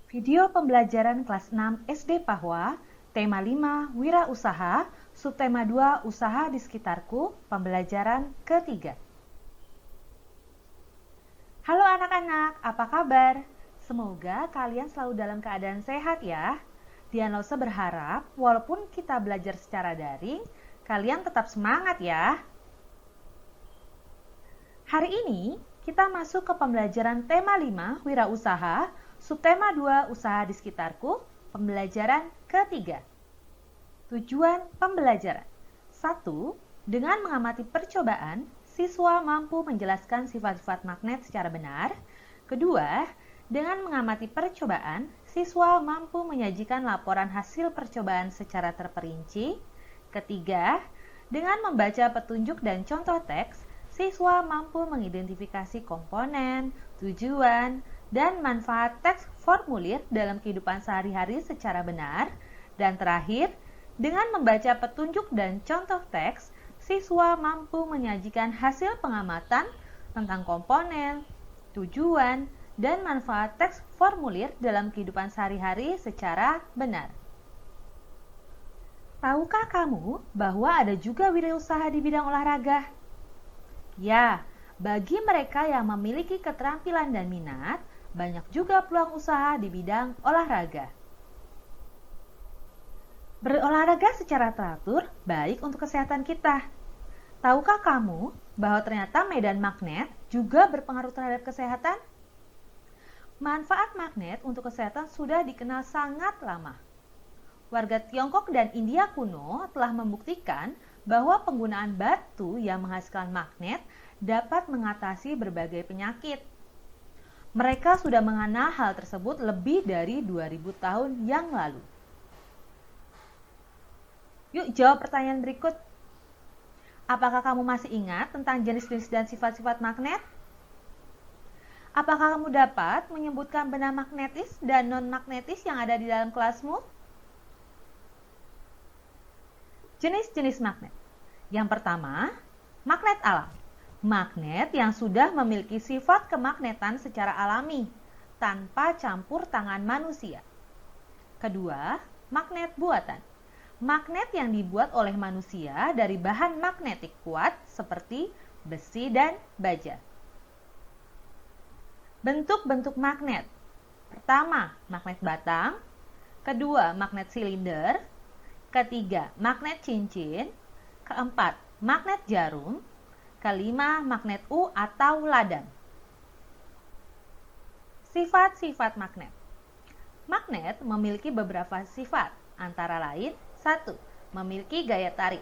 Video pembelajaran kelas 6 SD Pahwa, tema 5 Wirausaha, subtema 2 Usaha di sekitarku, pembelajaran ketiga. Halo anak-anak, apa kabar? Semoga kalian selalu dalam keadaan sehat ya. Dian Lause berharap walaupun kita belajar secara daring, kalian tetap semangat ya. Hari ini kita masuk ke pembelajaran tema 5 Wirausaha, subtema 2 Usaha di sekitarku, pembelajaran ketiga. Tujuan pembelajaran 1. Dengan mengamati percobaan, siswa mampu menjelaskan sifat-sifat magnet secara benar. Kedua, dengan mengamati percobaan, siswa mampu menyajikan laporan hasil percobaan secara terperinci. Ketiga, dengan membaca petunjuk dan contoh teks, siswa mampu mengidentifikasi komponen, tujuan, dan manfaat teks formulir dalam kehidupan sehari-hari secara benar. Dan terakhir, dengan membaca petunjuk dan contoh teks, siswa mampu menyajikan hasil pengamatan tentang komponen, tujuan, dan manfaat teks formulir dalam kehidupan sehari-hari secara benar. Tahukah kamu bahwa ada juga wirausaha di bidang olahraga? Ya, bagi mereka yang memiliki keterampilan dan minat, banyak juga peluang usaha di bidang olahraga. Berolahraga secara teratur baik untuk kesehatan kita. Tahukah kamu bahwa ternyata medan magnet juga berpengaruh terhadap kesehatan? Manfaat magnet untuk kesehatan sudah dikenal sangat lama. Warga Tiongkok dan India kuno telah membuktikan bahwa penggunaan batu yang menghasilkan magnet dapat mengatasi berbagai penyakit. Mereka sudah mengenal hal tersebut lebih dari 2000 tahun yang lalu. Yuk jawab pertanyaan berikut. Apakah kamu masih ingat tentang jenis-jenis dan sifat-sifat magnet? Apakah kamu dapat menyebutkan benda magnetis dan non-magnetis yang ada di dalam kelasmu? Jenis-jenis magnet. Yang pertama, magnet alam. Magnet yang sudah memiliki sifat kemagnetan secara alami, tanpa campur tangan manusia. Kedua, magnet buatan. Magnet yang dibuat oleh manusia dari bahan magnetik kuat seperti besi dan baja. Bentuk-bentuk magnet. Pertama, magnet batang. Kedua, magnet silinder. Ketiga, magnet cincin. Keempat, magnet jarum. Kelima, magnet U atau ladang. Sifat-sifat magnet. Magnet memiliki beberapa sifat, antara lain 1. Memiliki gaya tarik.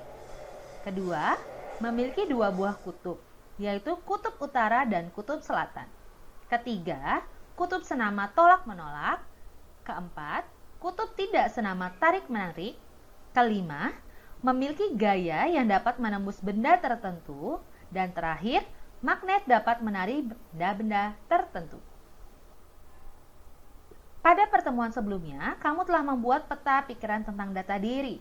Kedua, memiliki dua buah kutub, yaitu kutub utara dan kutub selatan. Ketiga, kutub senama tolak-menolak. Keempat, kutub tidak senama tarik-menarik. Kelima, memiliki gaya yang dapat menembus benda tertentu. Dan terakhir, magnet dapat menarik benda-benda tertentu. Pada pertemuan sebelumnya, kamu telah membuat peta pikiran tentang data diri.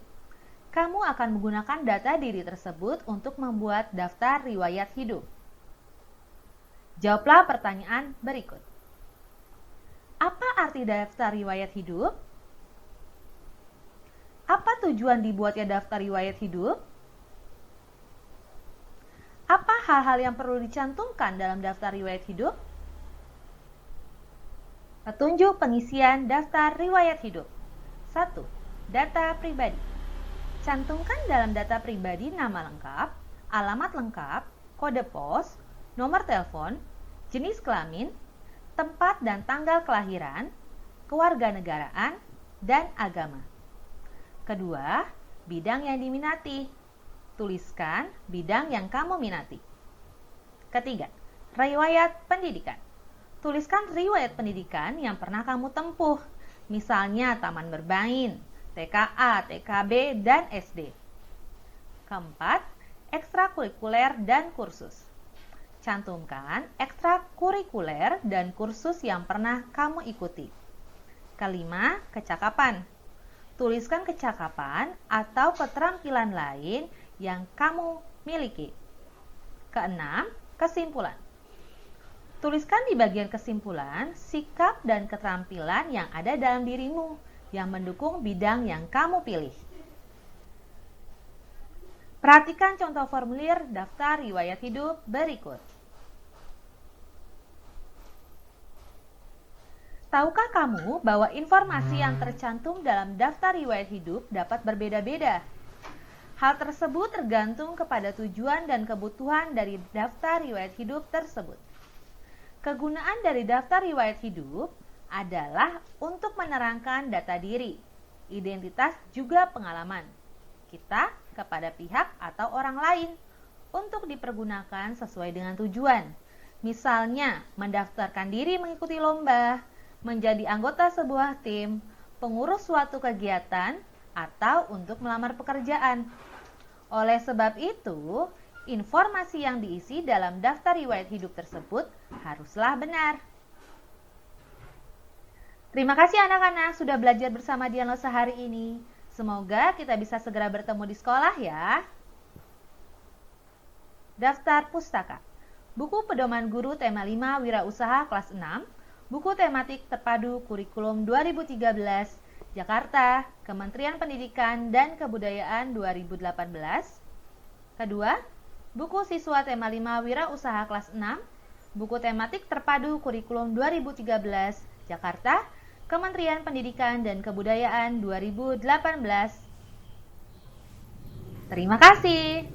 Kamu akan menggunakan data diri tersebut untuk membuat daftar riwayat hidup. Jawablah pertanyaan berikut. Apa arti daftar riwayat hidup? Apa tujuan dibuatnya daftar riwayat hidup? Apa hal-hal yang perlu dicantumkan dalam daftar riwayat hidup? Petunjuk pengisian daftar riwayat hidup. 1. Data pribadi. Cantumkan dalam data pribadi nama lengkap, alamat lengkap, kode pos, nomor telepon, jenis kelamin, tempat dan tanggal kelahiran, kewarganegaraan, dan agama. Kedua, bidang yang diminati. Tuliskan bidang yang kamu minati. Ketiga, riwayat pendidikan. Tuliskan riwayat pendidikan yang pernah kamu tempuh, misalnya taman bermain, TKA, TKB, dan SD. Keempat, ekstrakurikuler dan kursus. Cantumkan ekstrakurikuler dan kursus yang pernah kamu ikuti. Kelima, kecakapan. Tuliskan kecakapan atau keterampilan lain yang kamu miliki. Keenam, kesimpulan. Tuliskan di bagian kesimpulan sikap dan keterampilan yang ada dalam dirimu yang mendukung bidang yang kamu pilih. Perhatikan contoh formulir daftar riwayat hidup berikut. Tahukah kamu bahwa informasi yang tercantum dalam daftar riwayat hidup dapat berbeda-beda? Hal tersebut tergantung kepada tujuan dan kebutuhan dari daftar riwayat hidup tersebut. Kegunaan dari daftar riwayat hidup adalah untuk menerangkan data diri, identitas juga pengalaman kita kepada pihak atau orang lain untuk dipergunakan sesuai dengan tujuan. Misalnya, mendaftarkan diri mengikuti lomba, menjadi anggota sebuah tim, pengurus suatu kegiatan, atau untuk melamar pekerjaan. Oleh sebab itu, informasi yang diisi dalam daftar riwayat hidup tersebut haruslah benar. Terima kasih anak-anak sudah belajar bersama Dianlosa hari ini. Semoga kita bisa segera bertemu di sekolah ya. Daftar pustaka. Buku pedoman guru tema 5 Wirausaha kelas 6. Buku tematik terpadu kurikulum 2013, Jakarta, Kementerian Pendidikan dan Kebudayaan 2018. Kedua, buku siswa tema 5 Wirausaha kelas 6, buku tematik terpadu kurikulum 2013, Jakarta, Kementerian Pendidikan dan Kebudayaan 2018. Terima kasih.